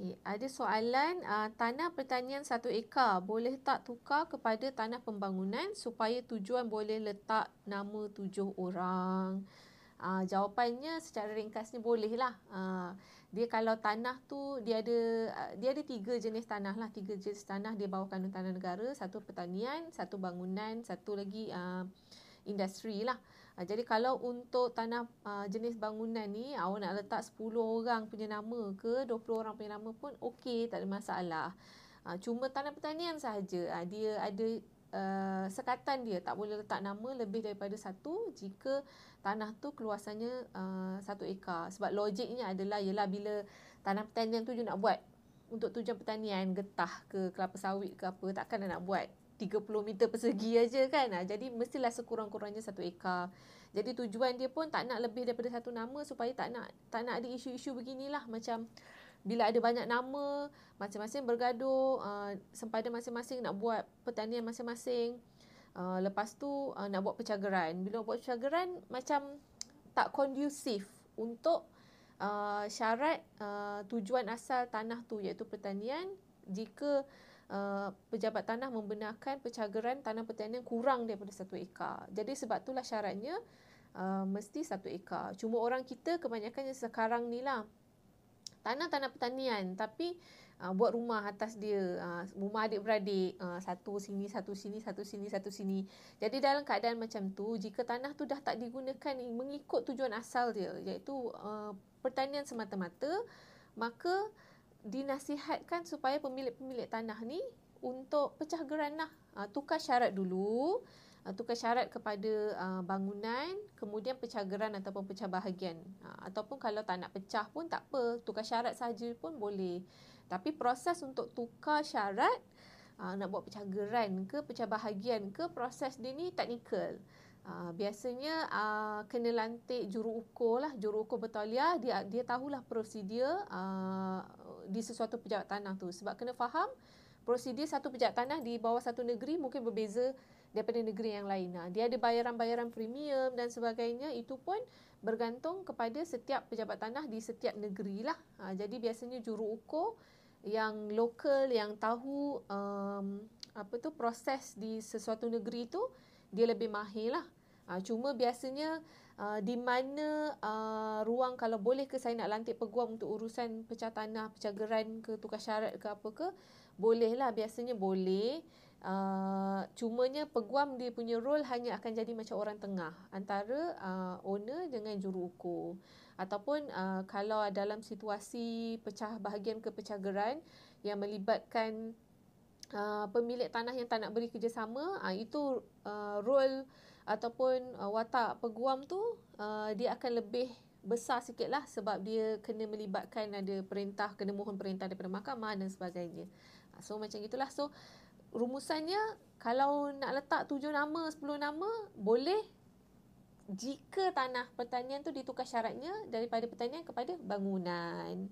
Okey, ada soalan, tanah pertanian 1 ekar boleh tak tukar kepada tanah pembangunan supaya tujuan boleh letak nama 7 orang? Jawapannya secara ringkasnya bolehlah. Dia kalau tanah tu dia ada 3 jenis tanah lah, 3 jenis tanah di bawah Kanun Tanah Negara, satu pertanian, satu bangunan, satu lagi industri lah. Jadi kalau untuk tanah jenis bangunan ni, awak nak letak 10 orang punya nama ke 20 orang punya nama pun okey, tak ada masalah. Cuma tanah pertanian sahaja dia ada sekatan dia, tak boleh letak nama lebih daripada satu jika tanah tu keluasannya 1 ekar. Sebab logiknya adalah ialah bila tanah pertanian tu you nak buat untuk tujuan pertanian, getah ke kelapa sawit ke apa, takkan nak buat 30 meter persegi aja kan. Jadi mestilah sekurang-kurangnya 1 ekar. Jadi tujuan dia pun tak nak lebih daripada satu nama supaya tak nak ada isu-isu beginilah, macam bila ada banyak nama, masing-masing bergaduh, sempadan masing-masing nak buat pertanian masing-masing. Lepas tu nak buat pencageran. Bila buat pencageran macam tak kondusif untuk syarat tujuan asal tanah tu, iaitu pertanian. Jika pejabat tanah membenarkan pencageran tanah pertanian kurang daripada 1 ekar. Jadi sebab itulah syaratnya mesti 1 ekar. Cuma orang kita kebanyakannya sekarang ni lah, tanah-tanah pertanian tapi buat rumah atas dia, rumah adik-beradik, satu sini, satu sini, satu sini, satu sini. Jadi dalam keadaan macam tu, jika tanah tu dah tak digunakan mengikut tujuan asal dia, iaitu pertanian semata-mata, maka dinasihatkan supaya pemilik-pemilik tanah ni untuk pecah geran lah. Tukar syarat dulu, tukar syarat kepada bangunan, kemudian pecah geran ataupun pecah bahagian. Ataupun kalau tak nak pecah pun tak apa, tukar syarat saja pun boleh. Tapi proses untuk tukar syarat, nak buat pecah geran ke pecah bahagian ke, proses dia ni teknikal. Biasanya kena lantik juru ukur lah, juru ukur bertauliah. Dia tahulah prosedur di sesuatu pejabat tanah tu. Sebab kena faham prosedur satu pejabat tanah di bawah satu negeri mungkin berbeza daripada negeri yang lain. Dia ada bayaran-bayaran premium dan sebagainya. Itu pun bergantung kepada setiap pejabat tanah di setiap negeri lah. Jadi biasanya juru ukur yang lokal, yang tahu proses di sesuatu negeri tu, dia lebih mahir lah. Cuma biasanya di mana ruang, kalau boleh ke saya nak lantik peguam untuk urusan pecah tanah, pecah geran ke, tukar syarat ke apa ke, boleh lah, biasanya boleh. Cumanya peguam dia punya role hanya akan jadi macam orang tengah antara owner dengan juru ukur. Ataupun kalau dalam situasi pecah bahagian ke pecah geran yang melibatkan pemilik tanah yang tak nak beri kerjasama, itu role ataupun watak peguam tu dia akan lebih besar sikit lah, sebab dia kena melibatkan ada perintah, kena mohon perintah daripada mahkamah dan sebagainya. So macam itulah. So rumusannya, kalau nak letak 7 nama, 10 nama, boleh jika tanah pertanian tu ditukar syaratnya daripada pertanian kepada bangunan.